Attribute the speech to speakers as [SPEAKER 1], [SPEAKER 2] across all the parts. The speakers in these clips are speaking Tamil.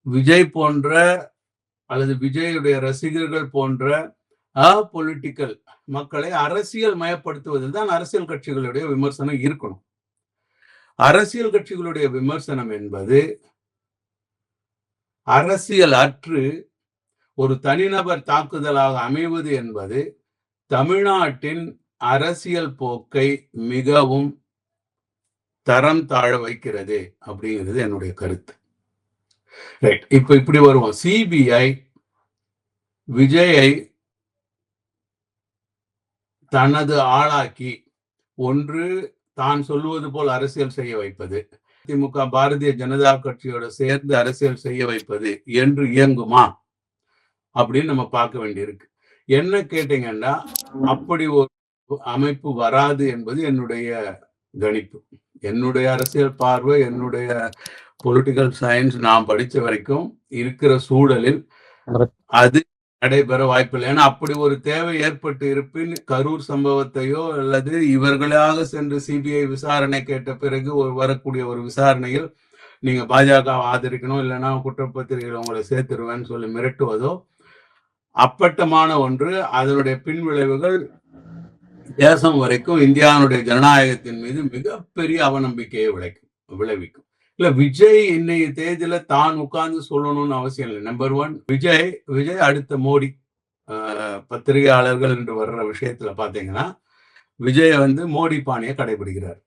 [SPEAKER 1] விஜய் போன்ற அல்லது விஜயுடைய ரசிகர்கள் போன்ற பொலிட்டிக்கல் மக்களை அரசியல் மயப்படுத்துவதில் தான் அரசியல் கட்சிகளுடைய விமர்சனம் இருக்கணும். அரசியல் கட்சிகளுடைய விமர்சனம் என்பது அரசியல் அற்று ஒரு தனிநபர் தாக்குதலாக அமைவது என்பது தமிழ்நாட்டின் அரசியல் போக்கை மிகவும் தரம் தாழ வைக்கிறது அப்படிங்கிறது என்னுடைய கருத்து. ரைட், இப்ப இப்படி வருவோம். சிபிஐ விஜயை தனது ஆளாக்கி ஒன்று தான் சொல்லுவது போல் அரசியல் செய்ய வைப்பது, திமுக பாரதிய ஜனதா கட்சியோட சேர்ந்து அரசியல் செய்ய வைப்பது என்று இயங்குமா அப்படின்னு நம்ம பார்க்க வேண்டியிருக்கு. என்ன கேட்டீங்கன்னா, அப்படி ஒரு அமைப்பு வராது என்பது என்னுடைய கணிப்பு. என்னுடைய அரசியல் பார்வை, என்னுடைய பொலிட்டிக்கல் சயின்ஸ் நான் படிச்ச வரைக்கும் இருக்கிற சூழலில் அது நடைபெற வாய்ப்பில்லை. ஏன்னா அப்படி ஒரு தேவை ஏற்பட்டு இருப்பின் கரூர் சம்பவத்தையோ அல்லது இவர்களாக சென்று சிபிஐ விசாரணை கேட்ட பிறகு வரக்கூடிய ஒரு விசாரணையில் நீங்க பாஜக ஆதரிக்கணும், இல்லைன்னா குற்றப்பத்திரிகைகள் உங்களை சேர்த்துருவேன்னு சொல்லி மிரட்டுவதோ அப்பட்டமான ஒன்று. அதனுடைய பின் விளைவுகள் தேசம் வரைக்கும் இந்தியாவுடைய ஜனநாயகத்தின் மீது மிகப்பெரிய அவநம்பிக்கையை விளைவிக்கும். இல்ல, விஜய் இன்னைய தேதியில தான் உட்கார்ந்து சொல்லணும்னு அவசியம் இல்லை. நம்பர் ஒன், விஜய் அடுத்த மோடி. பத்திரிகையாளர்கள் என்று வர்ற விஷயத்துல பாத்தீங்கன்னா விஜய் மோடி பாணியை கடைபிடிக்கிறார்.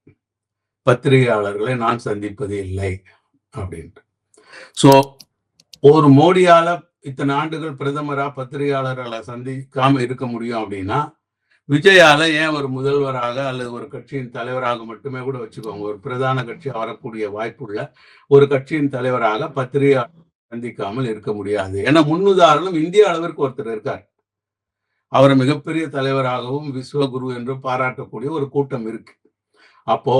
[SPEAKER 1] பத்திரிகையாளர்களை நான் சந்திப்பது இல்லை அப்படின்ட்டு. சோ ஒரு மோடியால இத்தனை ஆண்டுகள் பிரதமரா பத்திரிகையாளர்களை சந்திக்காம இருக்க முடியும் அப்படின்னா, விஜயால ஏன் ஒரு முதல்வராக அல்லது ஒரு கட்சியின் தலைவராக மட்டுமே கூட வச்சுக்கோங்க, ஒரு பிரதான கட்சி வரக்கூடிய வாய்ப்புள்ள ஒரு கட்சியின் தலைவராக பத்திரிகையாளர் சந்திக்காமல் இருக்க முடியாது? ஏன்னா முன்னுதாரணம் இந்திய அளவிற்கு ஒருத்தர் இருக்கார். அவரை மிகப்பெரிய தலைவராகவும் விஸ்வகுரு என்று பாராட்டக்கூடிய ஒரு கூட்டம் இருக்கு. அப்போ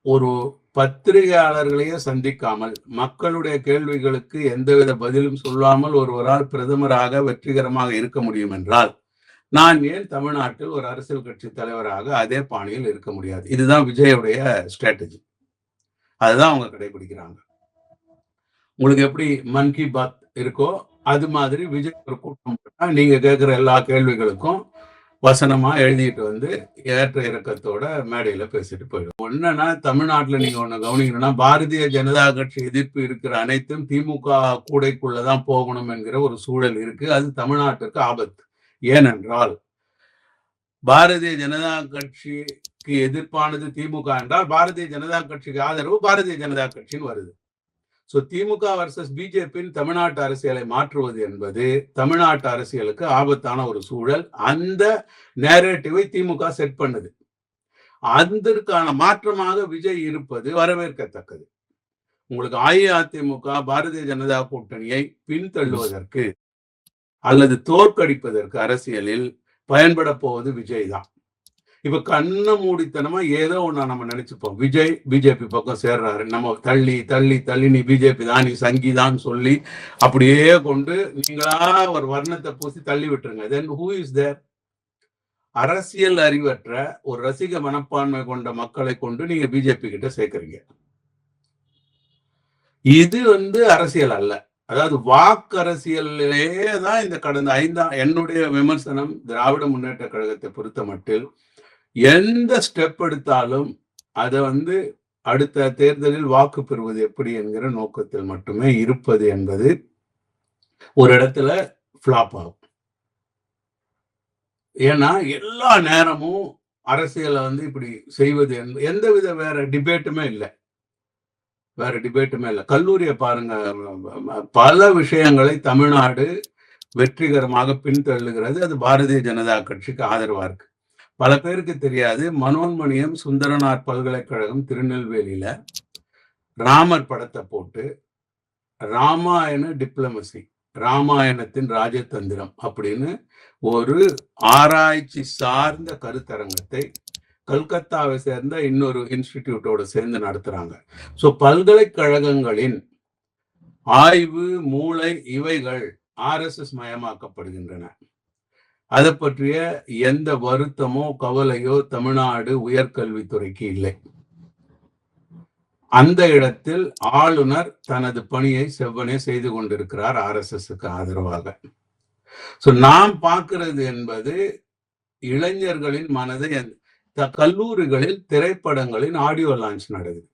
[SPEAKER 1] ஒரு பத்திரிகையாளர்களையே சந்திக்காமல் மக்களுடைய கேள்விகளுக்கு எந்தவித பதிலும் சொல்லாமல் ஒருவரால் பிரதமராக வெற்றிகரமாக இருக்க முடியும் என்றால், நான் ஏன் தமிழ்நாட்டில் ஒரு அரசியல் கட்சி தலைவராக அதே பாணியில் இருக்க முடியாது? இதுதான் விஜயுடைய ஸ்ட்ராட்டஜி. அதுதான் அவங்க கடைபிடிக்கிறாங்க. உங்களுக்கு எப்படி மன் கி பாத் இருக்கோ அது மாதிரி விஜய் ஒரு கூட்டம் போட்டா நீங்க கேட்கிற எல்லா கேள்விகளுக்கும் வசனமா எழுதிட்டு ஏற்ற இறக்கத்தோட மேடையில பேசிட்டு போயிடும். என்னன்னா, தமிழ்நாட்டுல நீங்க ஒண்ணு கவனிக்கணும்னா, பாரதிய ஜனதா கட்சி எதிர்ப்பு இருக்கிற அனைத்தும் திமுக கூடைக்குள்ளதான் போகணும் என்கிற ஒரு சூழல் இருக்கு. அது தமிழ்நாட்டுக்கு ஆபத்து. ஏனென்றால் பாரதிய ஜனதா கட்சிக்கு எதிர்ப்பானது திமுக என்றால் பாரதிய ஜனதா கட்சிக்கு ஆதரவு பாரதிய ஜனதா கட்சின்னு வருது. சோ திமுக வர்சஸ் பிஜேபியின் தமிழ்நாட்டு அரசியலை மாற்றுவது என்பது தமிழ்நாட்டு அரசியலுக்கு ஆபத்தான ஒரு சூழல். அந்த நேரேட்டிவை திமுக செட் பண்ணுது. அதற்கான மாற்றமாக விஜய் இருப்பது வரவேற்கத்தக்கது. உங்களுக்கு அஇஅதிமுக பாரதிய ஜனதா கூட்டணியை பின்தள்ளுவதற்கு அல்லது தோற்கடிப்பதற்கு அரசியலில் பயன்பட போவது விஜய் தான். இப்ப கண்ண மூடித்தனமா ஏதோ ஒண்ணு நம்ம நினைச்சுப்போம், விஜய் பிஜேபி பக்கம் சேர்றாரு, நம்ம தள்ளி தள்ளி தள்ளி நீ பிஜேபி தான், நீ சங்கிதான் சொல்லி அப்படியே கொண்டு நீங்களா ஒரு வர்ணத்தை பூசி தள்ளி விட்டுருங்க. Then who is there? அரசியல் அறிவற்ற ஒரு ரசிக மனப்பான்மை கொண்ட மக்களை கொண்டு நீங்க பிஜேபி கிட்ட சேர்க்கறீங்க. இது அரசியல் அல்ல. அதாவது வாக்கு அரசியலிலேயே தான் இந்த கடந்த என்னுடைய விமர்சனம் திராவிட முன்னேற்ற கழகத்தை பொறுத்த மட்டில் எந்த ஸ்டெப் எடுத்தாலும் அதை அடுத்த தேர்தலில் வாக்கு பெறுவது எப்படி என்கிற நோக்கத்தில் மட்டுமே இருப்பது என்பது ஒரு இடத்துல ஃபிளாப் ஆகும். ஏன்னா எல்லா நேரமும் அரசியலை இப்படி செய்வது எந்தவித வேற டிபேட்டுமே இல்லை. கல்லூரியை பாருங்க, பல விஷயங்களை தமிழ்நாடு வெற்றிகரமாக பின்தள்ளுகிறது. அது பாரதிய ஜனதா கட்சிக்கு ஆதரவா இருக்கு. பல பேருக்கு தெரியாது, மனோன்மணியம் சுந்தரனார் பல்கலைக்கழகம் திருநெல்வேலியில ராமர் படத்தை போட்டு ராமாயண டிப்ளமசி, ராமாயணத்தின் ராஜதந்திரம் அப்படின்னு ஒரு ஆராய்ச்சி சார்ந்த கருத்தரங்கத்தை கல்கத்தாவை சேர்ந்த இன்னொரு இன்ஸ்டிடியூட்டோட சேர்ந்து நடத்துறாங்க. சோ பல்கலைக்கழகங்களின் ஆய்வு மூளை இவைகள் RSS மயமாக்கப்படுகின்றன. அதை பற்றிய எந்த வருத்தமோ கவலையோ தமிழ்நாடு உயர்கல்வித்துறைக்கு இல்லை. அந்த இடத்தில் ஆளுநர் தனது பணியை செவ்வனே செய்து கொண்டிருக்கிறார் RSSக்கு ஆதரவாக. நாம் பார்க்கிறது என்பது இளைஞர்களின் மனதை கல்லூரிகளில் திரைப்படங்களின் ஆடியோ லான்ச் நடக்குது.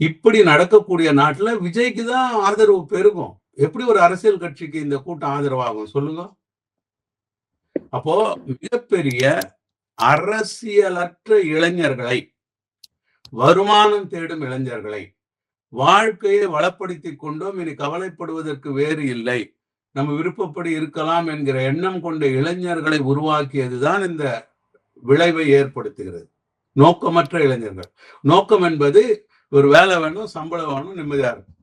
[SPEAKER 1] இப்படி நடக்கக்கூடிய நாட்டுல விஜய்க்கு தான் ஆதரவு பெருகும். எப்படி ஒரு அரசியல் கட்சிக்கு இந்த கூட்டம் ஆதரவாகும் சொல்லுங்க? அப்போ மிகப்பெரிய அரசியலற்ற இளைஞர்களை, வருமானம் தேடும் இளைஞர்களை, வாழ்க்கையை வளப்படுத்திக் கொண்டோம், இனி கவலைப்படுவதற்கு வேறு இல்லை, நம்ம விருப்பப்படி இருக்கலாம் என்கிற எண்ணம் கொண்ட இளைஞர்களை உருவாக்கியதுதான் இந்த விளைவை ஏற்படுத்துகிறது. நோக்கமற்ற இளைஞர்கள். நோக்கம் என்பது ஒரு வேலை வேணும், சம்பளம் வேணும், நிம்மதியா இருக்கும்.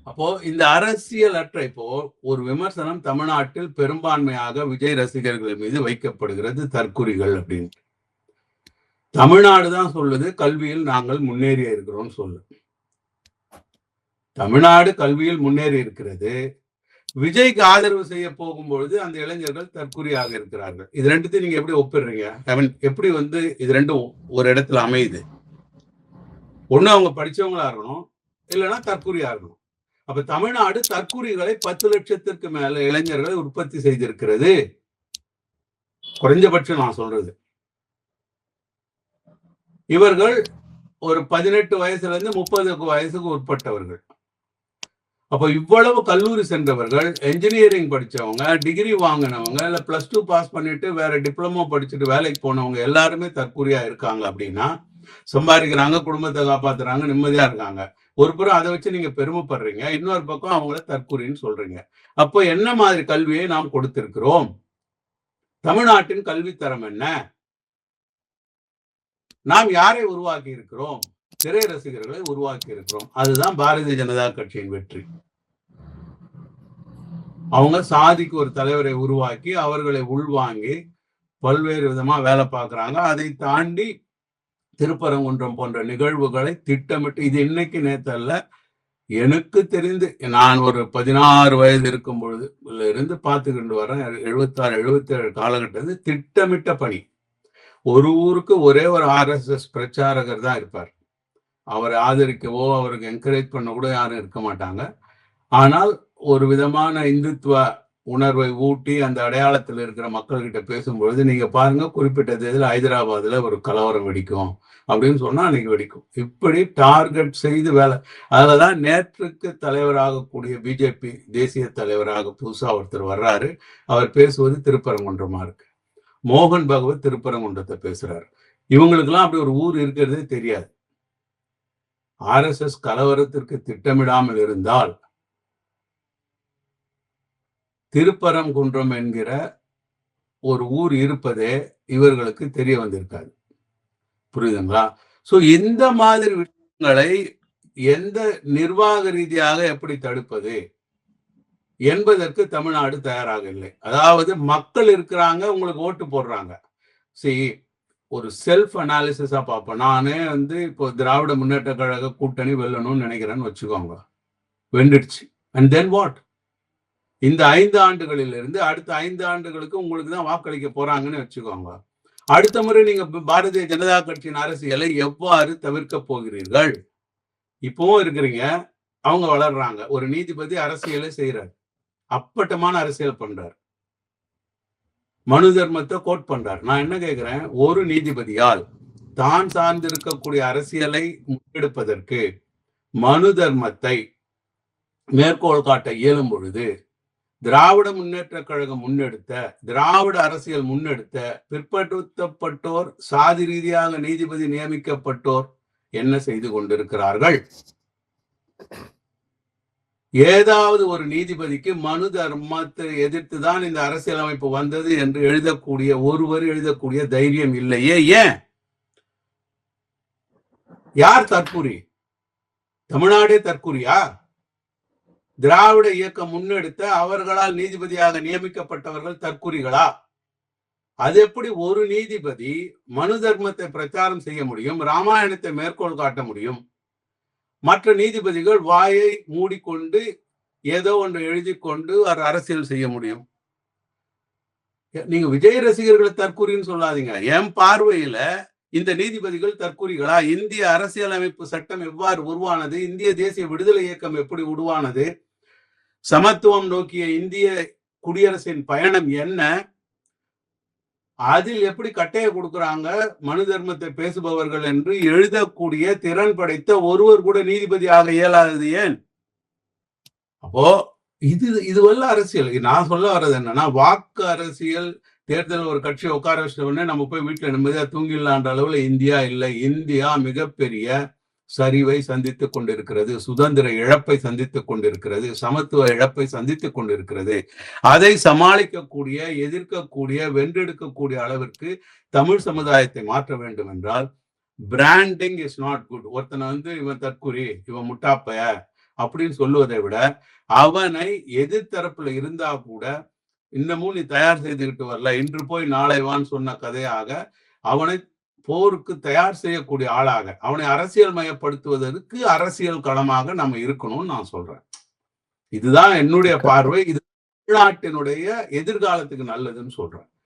[SPEAKER 1] அப்போ இந்த அரசியல் அற்ற இப்போ ஒரு விமர்சனம் தமிழ்நாட்டில் பெரும்பான்மையாக விஜய் ரசிகர்கள் மீது வைக்கப்படுகிறது, தற்குறிகள் அப்படின்னு. தமிழ்நாடு தான் சொல்லுது கல்வியில் நாங்கள் முன்னேறி இருக்கிறோம் சொல்லு. தமிழ்நாடு கல்வியில் முன்னேறி இருக்கிறது. விஜய்க்கு ஆதரவு செய்ய போகும்பொழுது அந்த இளைஞர்கள் தற்குறியாக இருக்கிறார்கள். இது ரெண்டுத்தையும் நீங்க எப்படி ஒப்பிடுறீங்க? எப்படி இது ரெண்டும் ஒரு இடத்துல அமையுது? ஒண்ணு அவங்க படிச்சவங்களா இருக்கணும், இல்லைன்னா தற்குறியா இருக்கணும். அப்ப தமிழ்நாடு தற்குறிகளை 10 லட்சத்திற்கு மேல இளைஞர்களை உற்பத்தி செய்திருக்கிறது. குறைஞ்சபட்சம் நான் சொல்றது. இவர்கள் ஒரு 18 வயசுல இருந்து 30 வயசுக்கு உட்பட்டவர்கள். அப்போ இவ்வளவு கல்லூரி சென்றவர்கள், என்ஜினியரிங் படிச்சவங்க, டிகிரி வாங்கினவங்க, இல்ல +2 பாஸ் பண்ணிட்டு வேற டிப்ளமோ படிச்சுட்டு வேலைக்கு போனவங்க எல்லாருமே தற்குறியா இருக்காங்க அப்படின்னா, சம்பாதிக்கிறாங்க, குடும்பத்தை காப்பாத்துறாங்க, நிம்மதியா இருக்காங்க. ஒரு புறம் அதை வச்சு நீங்க பெருமைப்படுறீங்க, இன்னொரு பக்கம் அவங்கள தற்குறின்னு சொல்றீங்க. அப்போ என்ன மாதிரி கல்வியை நாம் கொடுத்திருக்கிறோம்? தமிழ்நாட்டின் கல்வித்தரம் என்ன? நாம் யாரை உருவாக்கி இருக்கிறோம்? திரை ரசிகர்களை உருவாக்கி இருக்கிறோம். அதுதான் பாரதிய ஜனதா கட்சியின் வெற்றி. அவங்க சாதிக்கு ஒரு தலைவரை உருவாக்கி அவர்களை உள்வாங்கி பல்வேறு விதமா வேலை பார்க்கறாங்க. அதை தாண்டி திருப்பரங்குன்றம் போன்ற நிகழ்வுகளை திட்டமிட்டு, இது இன்னைக்கு நேத்தல்ல, எனக்கு தெரிந்து நான் ஒரு 16 வயது இருக்கும் பொழுது இருந்து பார்த்துக்கிட்டு வரேன். 76, 77 காலகட்டத்தில் திட்டமிட்ட பணி. ஒரு ஊருக்கு ஒரே ஒரு RSS பிரச்சாரகர் தான் இருப்பார். அவரை ஆதரிக்கவோ அவருக்கு என்கரேஜ் பண்ண கூட யாரும் இருக்க மாட்டாங்க. ஆனால் ஒரு விதமான இந்துத்துவ உணர்வை ஊட்டி அந்த அடையாளத்தில் இருக்கிற மக்கள்கிட்ட பேசும்பொழுது நீங்க பாருங்க, குறிப்பிட்ட தேதியில் ஹைதராபாத்ல ஒரு கலவரம் வெடிக்கும் அப்படின்னு சொன்னா அன்னைக்கு வெடிக்கும். இப்படி டார்கெட் செய்து வேலை. அதுலதான் நேற்றுக்கு தலைவராகக்கூடிய பிஜேபி தேசிய தலைவராக புதுசா ஒருத்தர் வர்றாரு. அவர் பேசுவது திருப்பரங்குன்றமா இருக்கு. மோகன் பகவத் திருப்பரங்குன்றத்தை பேசுறாரு. இவங்களுக்கெல்லாம் அப்படி ஒரு ஊர் இருக்கிறதே தெரியாது. RSS கலவரத்திற்கு திட்டமிடாமல் இருந்தால் திருப்பரங்குன்றம் என்கிற ஒரு ஊர் இருப்பதே இவர்களுக்கு தெரிய வந்திருக்காது. புரியுதுங்களா? சோ இந்த மாதிரி விஷயங்களை எந்த நிர்வாக ரீதியாக எப்படி தடுப்பது என்பதற்கு தமிழ்நாடு தயாராக இல்லை. அதாவது மக்கள் இருக்கிறாங்க, உங்களுக்கு ஓட்டு போடுறாங்க. ஒரு செல்ஃப் அனாலிசிஸா பார்ப்போம். நானே இப்போ திராவிட முன்னேற்ற கழக கூட்டணி வெல்லணும்னு நினைக்கிறேன்னு வச்சுக்கோங்க. வென்றுடுச்சு. And then what? இந்த 5 ஆண்டுகளில் இருந்து அடுத்த 5 ஆண்டுகளுக்கு உங்களுக்கு தான் வாக்களிக்க போறாங்கன்னு வச்சுக்கோங்க. அடுத்த முறை நீங்க பாரதிய ஜனதா கட்சியின் அரசியலை எவ்வாறு தவிர்க்க போகிறீர்கள்? இப்பவும் இருக்கிறீங்க, அவங்க வளர்றாங்க. ஒரு நீதிபதி அரசியலை செய்யறாரு, அப்பட்டமான அரசியல் பண்றாரு, மனு தர்மத்தை கோட் பண்றார். நான் என்ன கேட்கிறேன், ஒரு நீதிபதியால் தான் சார்ந்திருக்கக்கூடிய அரசியலை முன்னெடுப்பதற்கு மனு தர்மத்தை மேற்கோள் காட்ட இயலும் பொழுது திராவிட முன்னேற்ற கழகம் முன்னெடுத்த, திராவிட அரசியல் முன்னெடுத்த பிற்படுத்தப்பட்டோர், சாதி ரீதியாக நீதிபதி நியமிக்கப்பட்டோர் என்ன செய்து கொண்டிருக்கிறார்கள்? ஏதாவது ஒரு நீதிபதிக்கு மனு தர்மத்தை எதிர்த்துதான் இந்த அரசியலமைப்பு வந்தது என்று எழுதக்கூடிய தைரியம் இல்லையே. ஏன்? யார் தற்குறி? தமிழ்நாடே தற்குறியா? திராவிட இயக்கம் முன்னெடுத்த அவர்களால் நீதிபதியாக நியமிக்கப்பட்டவர்கள் தற்குறிகளா? அது எப்படி ஒரு நீதிபதி மனு தர்மத்தை பிரச்சாரம் செய்ய முடியும், ராமாயணத்தை மேற்கோள் காட்ட முடியும், மற்ற நீதிபதிகள் வாயை மூடிக்கொண்டு ஏதோ ஒன்று எழுதி கொண்டு அரசியல் செய்ய முடியும்? நீங்க விஜய் ரசிகர்களை தற்குறின்னு சொல்லாதீங்க. என் பார்வையில இந்த நீதிபதிகள் தற்கூறிகளா? இந்திய அரசியலமைப்பு சட்டம் எவ்வாறு உருவானது? இந்திய தேசிய விடுதலை இயக்கம் எப்படி உருவானது? சமத்துவம் நோக்கிய இந்திய குடியரசின் பயணம் என்ன? அதில் எப்படி கட்டையை கொடுக்குறாங்க மனு தர்மத்தை பேசுபவர்கள் என்று எழுதக்கூடிய திறன் படைத்த ஒருவர் கூட நீதிபதி ஆக இயலாதது ஏன்? அப்போ இதுவல்ல அரசியல். நான் சொல்ல வர்றது என்னன்னா, வாக்கு அரசியல், தேர்தல் ஒரு கட்சியை உட்கார வச்சிட்ட உடனே நம்ம போய் வீட்டுல நிம்மதியா தூங்கிடலான்ற அளவுல இந்தியா இல்லை. இந்தியா மிகப்பெரிய சரிவை சந்தித்துக் கொண்டிருக்கிறது, சுதந்திர இழப்பை சந்தித்துக் கொண்டிருக்கிறது, சமத்துவ இழப்பை சந்தித்துக் கொண்டிருக்கிறது. அதை சமாளிக்கக்கூடிய, எதிர்க்கக்கூடிய, வென்றெடுக்கக்கூடிய அளவிற்கு தமிழ் சமுதாயத்தை மாற்ற வேண்டும் என்றால் பிராண்டிங் இஸ் நாட் குட். ஒருத்தனை இவன் தற்குறி, இவன் முட்டாப்பைய அப்படின்னு சொல்லுவதை விட, அவனை எதிர்த்தரப்புல இருந்தா கூட இன்னமும் நீ தயார் செய்துகிட்டு வரல, இன்று போய் நாளை வான்னு சொன்ன கதையாக அவனை போருக்கு தயார் செய்யக்கூடிய ஆளாக, அவனை அரசியல் மயப்படுத்துவதற்கு அரசியல் களமாக நம்ம இருக்கணும்னு நான் சொல்றேன். இதுதான் என்னுடைய பார்வை. இது தமிழ்நாட்டினுடைய எதிர்காலத்துக்கு நல்லதுன்னு சொல்றேன்.